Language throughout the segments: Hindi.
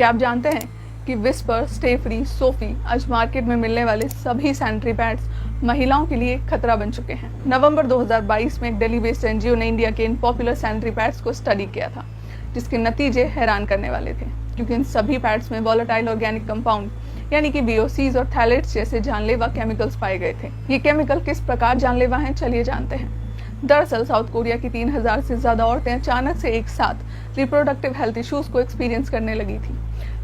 क्या आप जानते हैं कि विस्पर, स्टे फ्री, सोफी आज मार्केट में मिलने वाले सभी सैनिटरी पैड्स महिलाओं के लिए खतरा बन चुके हैं। नवंबर 2022 में एक दिल्ली बेस्ड एनजीओ ने इंडिया के इन पॉपुलर सैनिटरी पैड्स को स्टडी किया था, जिसके नतीजे हैरान करने वाले थे, क्योंकि इन सभी पैड्स में वोलेटाइल ऑर्गेनिक कंपाउंड यानी कि VOCs और थैलेट्स जैसे जानलेवा केमिकल्स पाए गए थे। ये केमिकल किस प्रकार जानलेवा हैं, चलिए जानते हैं। दरअसल साउथ कोरिया की 3000 से ज्यादा औरतें अचानक से एक साथ रिप्रोडक्टिव हेल्थ इश्यूज को एक्सपीरियंस करने लगी थी,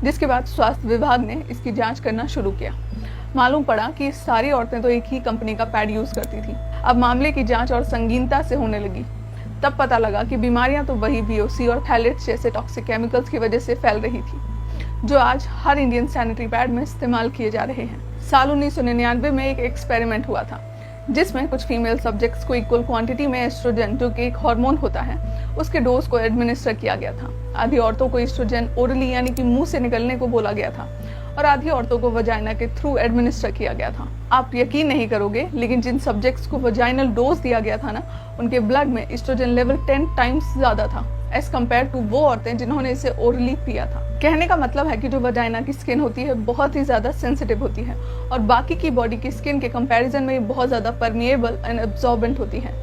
जिसके बाद स्वास्थ्य विभाग ने इसकी जांच करना शुरू किया। मालूम पड़ा कि सारी औरतें तो एक ही कंपनी का पैड यूज करती थी। अब मामले की जांच और संगीनता से होने लगी। तब पता लगा कि बीमारियां तो वही VOC और थैलेट्स जैसे टॉक्सिक केमिकल्स की वजह से फैल रही थी, जो आज हर इंडियन सैनिटरी पैड में इस्तेमाल किए जा रहे हैं। साल 1999 में एक एक्सपेरिमेंट हुआ था, जिसमें कुछ फीमेल सब्जेक्ट्स को इक्वल क्वांटिटी में एस्ट्रोजन, जो कि एक हार्मोन होता है, उसके डोज को एडमिनिस्टर किया गया था। आधी औरतों को एस्ट्रोजन ओरली यानी कि मुंह से निकलने को बोला गया था और आधी औरतों को वजाइना के थ्रू एडमिनिस्टर किया गया था। आप यकीन नहीं करोगे, लेकिन जिन सब्जेक्ट्स को वजाइनल डोज दिया गया था ना, उनके ब्लड में एस्ट्रोजन लेवल 10 टाइम्स ज्यादा था एज कम्पेयर टू वो औरतें जिन्होंने इसे ओरली पिया था। कहने का मतलब है कि जो वजाइना की स्किन होती है बहुत ही ज्यादा सेंसिटिव होती है और बाकी की बॉडी की स्किन के कंपैरिजन में ये बहुत ज्यादा परमिएबल एंड एब्जॉर्बेंट होती है।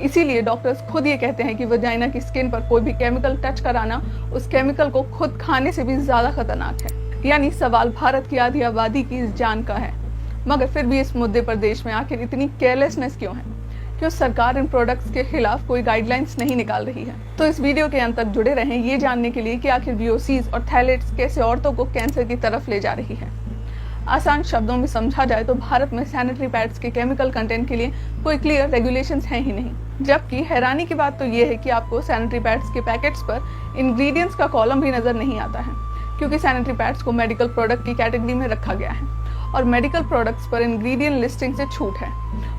इसीलिए डॉक्टर्स खुद ये कहते हैं कि वजाइना की स्किन पर कोई भी केमिकल टच कराना उस केमिकल को खुद खाने से भी ज्यादा खतरनाक है। यानी सवाल भारत की आधी आबादी की इस जान का है। मगर फिर भी इस मुद्दे पर देश में आखिर इतनी केयरलेसनेस क्यों है? क्यों सरकार इन प्रोडक्ट्स के खिलाफ कोई गाइडलाइंस नहीं निकाल रही है? तो इस वीडियो के अंत तक जुड़े रहें ये जानने के लिए कि आखिर VOCs और थैलेट्स कैसे औरतों को कैंसर की तरफ ले जा रही है। आसान शब्दों में समझा जाए तो भारत में सैनिटरी पैड्स के केमिकल कंटेंट के लिए कोई क्लियर रेगुलेशंस हैं ही नहीं। जबकि हैरानी की बात तो ये है कि आपको सैनिटरी पैड्स के पैकेट्स पर इंग्रेडिएंट्स का कॉलम भी नजर नहीं आता है, क्योंकि सैनिटरी पैड्स को मेडिकल प्रोडक्ट की कैटेगरी में रखा गया है और मेडिकल प्रोडक्ट्स पर इंग्रेडिएंट लिस्टिंग से छूट है।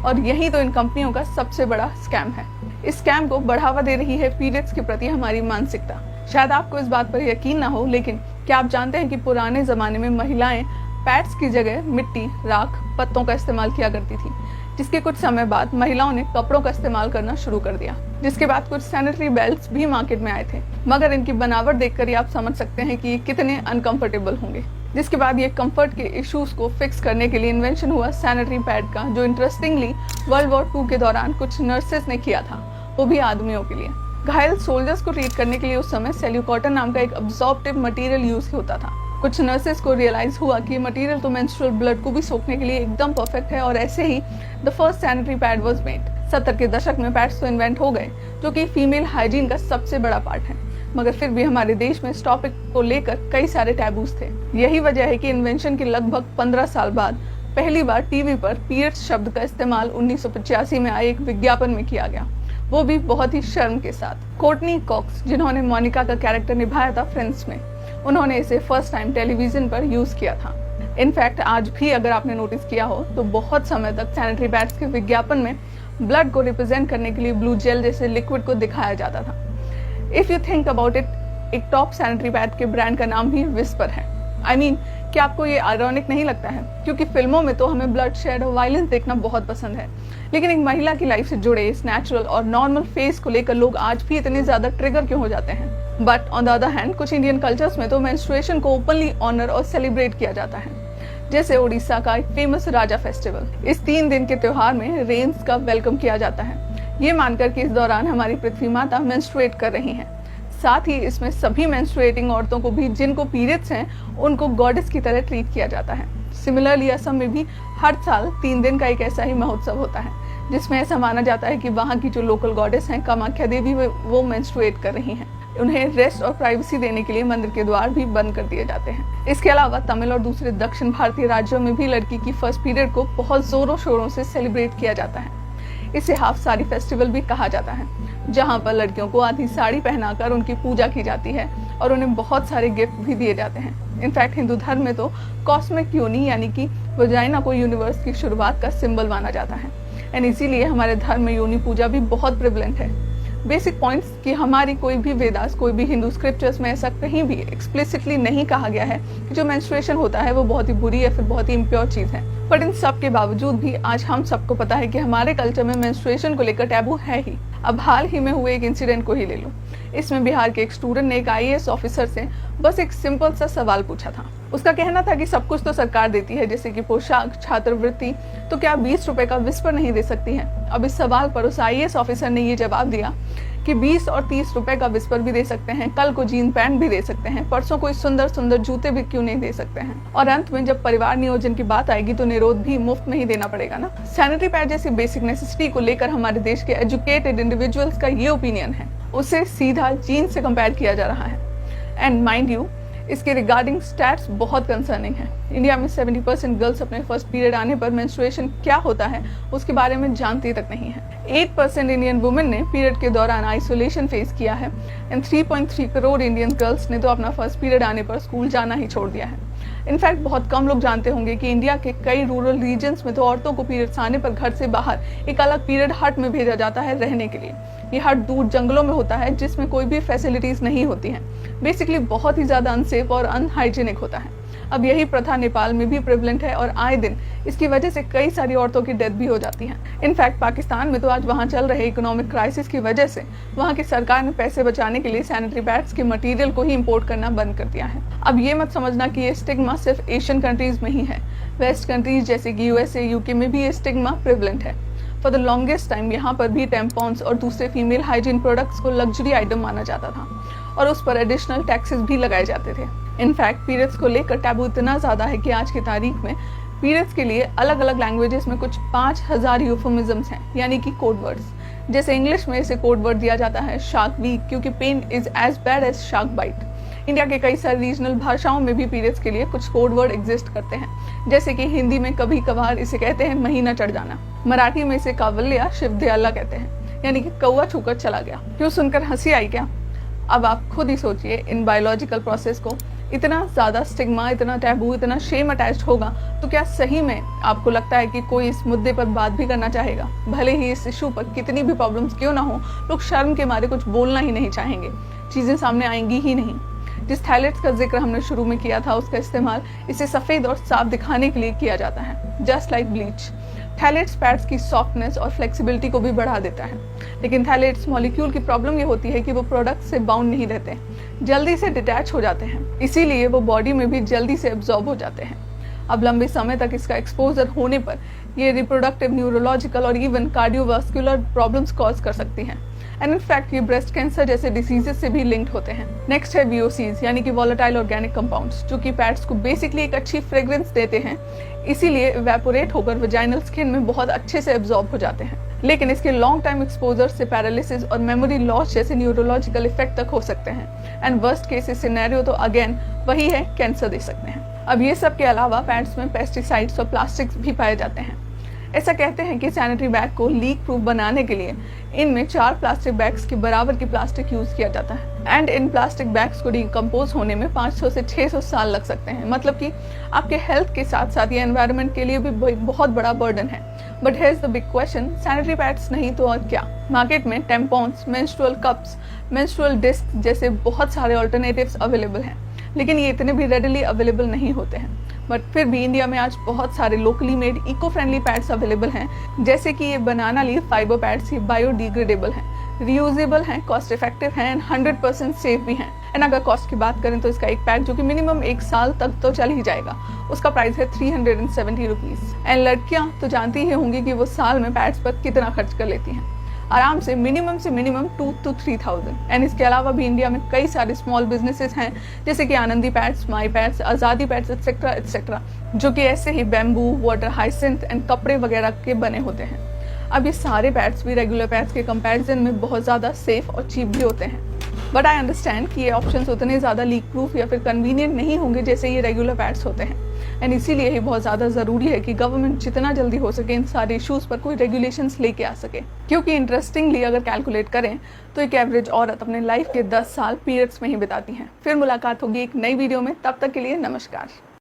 और यही तो इन कंपनियों का सबसे बड़ा स्कैम है। इस स्कैम को बढ़ावा दे रही है पीरियड्स के प्रति हमारी मानसिकता। शायद आपको इस बात पर यकीन ना हो, लेकिन क्या आप जानते हैं कि पुराने जमाने में महिलाएं पैड्स की जगह मिट्टी, राख, पत्तों का इस्तेमाल किया करती थी, जिसके कुछ समय बाद महिलाओं ने कपड़ों का इस्तेमाल करना शुरू कर दिया। जिसके बाद कुछ सैनिटरी बेल्ट्स भी मार्केट में आए थे, मगर इनकी बनावट देखकर ही आप समझ सकते हैं कि ये कितने अनकंफर्टेबल होंगे। जिसके बाद ये कंफर्ट के इश्यूज को फिक्स करने के लिए इन्वेंशन हुआ सैनिटरी पैड का, जो इंटरेस्टिंगली वर्ल्ड वॉर 2 के दौरान कुछ नर्सेस ने किया था, वो भी आदमियों के लिए। घायल सोल्जर्स को ट्रीट करने के लिए उस समय सेल्यूकॉटन नाम का एक अब्सॉर्प्टिव मटेरियल यूज होता था। कुछ नर्सेस को रियलाइज हुआ कि मटेरियल तो मेंस्ट्रुअल ब्लड को भी सोखने के लिए एकदम परफेक्ट है, और ऐसे ही the first sanitary pad was made. 70 के दशक में पैड्स तो इन्वेंट हो गए, जो कि फीमेल हाइजीन का सबसे बड़ा पार्ट है, मगर फिर भी हमारे देश में इस टॉपिक को लेकर कई सारे टैबूज थे। यही वजह है कि इन्वेंशन के लगभग 15 साल बाद पहली बार टीवी पर पीरियड्स शब्द का इस्तेमाल 1985 में आए एक विज्ञापन में किया गया, वो भी बहुत ही शर्म के साथ। कोर्टनी कॉक्स, जिन्होंने मोनिका का कैरेक्टर निभाया था फ्रेंड्स में, उन्होंने इसे फर्स्ट टाइम टेलीविजन पर यूज किया था। इनफैक्ट आज भी अगर आपने नोटिस किया हो तो बहुत समय तक सैनिटरी पैड्स के विज्ञापन में ब्लड को रिप्रेजेंट करने के लिए ब्लू जेल जैसे लिक्विड को दिखाया जाता था। If you think about it, एक टॉप सैनिटरी पैड के ब्रांड का नाम भी विस्पर है। I mean, क्या आपको ये आयरॉनिक नहीं लगता है? क्योंकि फिल्मों में तो हमें ब्लड शेड और वायलेंस देखना बहुत पसंद है, लेकिन एक महिला की लाइफ से जुड़े इस नेचुरल और नॉर्मल फेस को लेकर लोग आज भी इतने ज्यादा ट्रिगर क्यों हो जाते हैं? But on the other hand, कुछ इंडियन कल्चर्स में तो मेंस्ट्रुएशन को ओपनली ऑनर और सेलिब्रेट किया जाता है, जैसे ओडिशा का एक फेमस राजा फेस्टिवल। इस 3 दिन के त्योहार में रेन्स का वेलकम किया जाता है, ये मानकर कि इस दौरान हमारी पृथ्वी माता मेंस्ट्रुएट कर रही हैं। साथ ही इसमें सभी मेंस्ट्रुएटिंग औरतों को भी, जिनको पीरियड्स हैं, उनको गॉडेस की तरह ट्रीट किया जाता है। सिमिलरली असम में भी हर साल 3 दिन का एक ऐसा ही महोत्सव होता है, जिसमें ऐसा माना जाता है कि वहाँ की जो लोकल गॉडेस हैं, कामाख्या देवी, वो मेंस्ट्रुएट कर रही हैं। उन्हें रेस्ट और प्राइवेसी देने के लिए मंदिर के द्वार भी बंद कर दिए जाते हैं। इसके अलावा तमिल और दूसरे दक्षिण भारतीय राज्यों में भी लड़की की फर्स्ट पीरियड को बहुत जोरों शोरों से सेलिब्रेट किया जाता है। इसे हाफ साड़ी फेस्टिवल भी कहा जाता है, जहाँ पर लड़कियों को आधी साड़ी पहनाकर उनकी पूजा की जाती है और उन्हें बहुत सारे गिफ्ट भी दिए जाते हैं। इनफैक्ट हिंदू धर्म में तो कॉस्मिक योनि यानी कि वजाइना को यूनिवर्स की शुरुआत का सिंबल माना जाता है, एंड इसीलिए हमारे धर्म में योनि पूजा भी बहुत प्रिवलेंट है। बेसिक पॉइंट्स कि हमारी कोई भी वेदास, कोई भी हिंदू स्क्रिप्चर्स में ऐसा कहीं भी एक्सप्लिसिटली नहीं कहा गया है कि जो मेंस्ट्रुएशन होता है वो बहुत ही बुरी या फिर बहुत ही इम्प्योर चीज है। बट इन सब के बावजूद भी आज हम सबको पता है कि हमारे कल्चर में मेंस्ट्रुएशन को लेकर टैबू है ही। अब हाल ही में हुए एक इंसिडेंट को ही ले लो। इसमें बिहार के एक स्टूडेंट ने एक IAS ऑफिसर से बस एक सिंपल सा सवाल पूछा था। उसका कहना था कि सब कुछ तो सरकार देती है, जैसे कि पोशाक, छात्रवृत्ति, तो क्या 20 रुपए का विस्पर नहीं दे सकती है। अब इस सवाल पर उस IAS ऑफिसर ने ये जवाब दिया कि 20 और 30 रुपए का विस्पर भी दे सकते हैं, कल को जीन पैंट भी दे सकते हैं, परसों कोई सुंदर सुंदर जूते भी क्यों नहीं दे सकते हैं। और अंत में जब परिवार नियोजन की बात आएगी तो निरोध भी मुफ्त में ही देना पड़ेगा ना। सैनिटरी पैड जैसी बेसिक नेसेसिटी को लेकर हमारे देश के एजुकेटेड इंडिविजुअल्स का ये ओपिनियन है, उसे सीधा जीन्स से कंपेयर किया जा रहा है। एंड माइंड यू, इसके रिगार्डिंग स्टैट्स बहुत कंसर्निंग है। इंडिया में 70% गर्ल्स अपने फर्स्ट पीरियड आने पर मेंस्ट्रुएशन क्या होता है उसके बारे में जानती तक नहीं है। 8% इंडियन वुमेन ने पीरियड के दौरान आइसोलेशन फेस किया है एंड 3.3 करोड़ इंडियन गर्ल्स ने तो अपना फर्स्ट पीरियड आने पर स्कूल जाना ही छोड़ दिया है। इनफैक्ट बहुत कम लोग जानते होंगे कि इंडिया के कई रूरल रीजन्स में तो औरतों को पीरियड्स आने पर घर से बाहर एक अलग पीरियड हट में भेजा जाता है रहने के लिए। ये हट दूर जंगलों में होता है जिसमें कोई भी फैसिलिटीज नहीं होती हैं। बेसिकली बहुत ही ज्यादा अनसेफ और अनहाइजीनिक होता है। अब यही प्रथा नेपाल में भी प्रेवलेंट है और आए दिन इसकी वजह से कई सारी औरतों की डेथ भी हो जाती है। इनफैक्ट पाकिस्तान में तो आज वहाँ चल रहे इकोनॉमिक क्राइसिस की वजह से वहाँ की सरकार ने पैसे बचाने के लिए सैनिटरी पैड्स के मटेरियल को ही इंपोर्ट करना बंद कर दिया है। अब ये मत समझना कि ये स्टिग्मा सिर्फ एशियन कंट्रीज में ही है। वेस्ट कंट्रीज जैसे कि USA, UK में भी ये स्टिग्मा प्रेवलेंट है। फॉर द लॉन्गेस्ट टाइम यहाँ पर भी टेम्पॉन्स और दूसरे फीमेल हाइजीन प्रोडक्ट्स को लग्जरी आइटम माना जाता था और उस पर एडिशनल टैक्सेस भी लगाए जाते थे। इनफैक्ट पीरियड्स को लेकर टैबू इतना ज्यादा है कि आज की तारीख में पीरियड्स के लिए अलग अलग लैंग्वेजेस में कुछ 5000 यूफेमिज्म्स हैं, यानी कि कोड वर्ड्स। जैसे इंग्लिश में इसे कोड वर्ड दिया जाता है शार्क वीक, क्योंकि pain is as bad as shark bite. India के कई सारी रीजनल भाषाओं में भी पीरियड्स के लिए कुछ कोड वर्ड एग्जिस्ट करते हैं, जैसे कि हिंदी में कभी कभार इसे कहते हैं महीना चढ़ जाना, मराठी में इसे कावल्या शिवदयाला कहते हैं, यानी कि कौवा छूकर चला गया। क्यों सुनकर हंसी आई क्या? अब आप खुद ही सोचिए, इन बायोलॉजिकल प्रोसेस को इतना ज्यादा स्टिग्मा, इतना टैबू, इतना शेम अटैच्ड होगा तो क्या सही में आपको लगता है कि कोई इस मुद्दे पर बात भी करना चाहेगा? भले ही इस इशू पर कितनी भी प्रॉब्लम्स क्यों ना हो, लोग शर्म के मारे कुछ बोलना ही नहीं चाहेंगे, चीजें सामने आएंगी ही नहीं। जिस थैलेट्स का जिक्र हमने शुरू में किया था उसका इस्तेमाल इसे सफेद और साफ दिखाने के लिए किया जाता है, just like bleach. Phthalates pads की सॉफ्टनेस और फ्लेक्सिबिलिटी को भी बढ़ा देता है, लेकिन थैलेट्स मॉलिक्यूल की प्रॉब्लम ये होती है कि वो प्रोडक्ट से बाउंड नहीं रहते, जल्दी से डिटैच हो जाते हैं, इसीलिए वो बॉडी में भी जल्दी से एब्जॉर्ब हो जाते हैं। अब लंबे समय तक इसका एक्सपोजर होने पर ये रिप्रोडक्टिव, न्यूरोलॉजिकल और इवन कार्डियोवास्कुलर प्रॉब्लम्स कॉज कर सकती हैं एंड इनफैक्ट ये ब्रेस्ट कैंसर जैसे डिसीजेस से भी लिंक्ड होते हैं। नेक्स्ट है VOCs, यानी कि वॉलेटाइल ऑर्गेनिक कंपाउंड्स, जो कि पैड्स को बेसिकली एक अच्छी फ्रेग्रेंस देते हैं, इसीलिए इवेपोरेट होकर वजाइनल स्किन में बहुत अच्छे से एब्जॉर्ब हो जाते हैं। लेकिन इसके लॉन्ग टाइम एक्सपोजर से पैरालिसिस और मेमोरी लॉस जैसे न्यूरोलॉजिकल इफेक्ट तक हो सकते हैं एंड वर्स्ट केस सिनेरियो तो अगेन वही है, कैंसर दे सकते हैं। अब ये सब के अलावा पैड्स में पेस्टिसाइड्स और प्लास्टिक्स भी पाए जाते हैं। ऐसा कहते हैं कि सैनिटरी बैग को लीक प्रूफ बनाने के लिए इनमें 4 प्लास्टिक बैग्स के बराबर की प्लास्टिक यूज किया जाता है एंड इन प्लास्टिक बैग्स को डिकम्पोज होने में 500 से 600 साल लग सकते हैं। मतलब कि आपके हेल्थ के साथ साथ ये एनवायरनमेंट के लिए भी बहुत बड़ा बर्डन है। But here's the big question, sanitary pads नहीं तो और क्या? मार्केट में tampons, menstrual cups, menstrual disc जैसे बहुत सारे ऑल्टरनेटिव्स अवेलेबल हैं, लेकिन ये इतने भी रेडिली अवेलेबल नहीं होते हैं। बट फिर भी इंडिया में आज बहुत सारे locally made eco friendly pads available हैं, जैसे कि ये बनाना लीफ फाइबर पैड्स, ये बायोडिग्रेडेबल हैं, रियूजेबल हैं, कॉस्ट इफेक्टिव हैं एंड 100% सेफ भी हैं। एंड अगर कॉस्ट की बात करें तो इसका एक पैड जो कि मिनिमम 1 साल तक तो चल ही जाएगा, उसका प्राइस है 370 रुपीज। एंड लड़कियां तो जानती ही होंगी कि वो साल में पैड्स पर कितना खर्च कर लेती हैं, आराम से मिनिमम 2 to 3,000। एंड इसके अलावा भी इंडिया में कई सारे स्मॉल बिजनेसेस हैं, जैसे कि आनंदी पैड्स, माई पैड्स, आज़ादी पैड्स एक्सेट्रा एक्सेट्रा, जो कि ऐसे ही बैम्बू, वाटर हाइसिंथ एंड कपड़े वगैरह के बने होते हैं। अब ये सारे पैड्स भी रेगुलर पैड्स के कंपैरिजन में बहुत ज़्यादा सेफ और चीप भी होते हैं। बट आई अंडरस्टैंड कि ये ऑप्शंस उतने ज़्यादा लीक प्रूफ या फिर कन्वीनियंट नहीं होंगे जैसे ये रेगुलर पैड्स होते हैं। एंड इसीलिए ही बहुत ज़्यादा ज़रूरी है कि गवर्नमेंट जितना जल्दी हो सके इन सारे इश्यूज़ पर कोई रेगुलेशंस लेके आ सके, क्योंकि इंटरेस्टिंगली अगर कैलकुलेट करें तो एक एवरेज औरत अपने लाइफ के 10 साल पीरियड्स में ही बिताती हैं। फिर मुलाकात होगी एक नई वीडियो में, तब तक के लिए नमस्कार।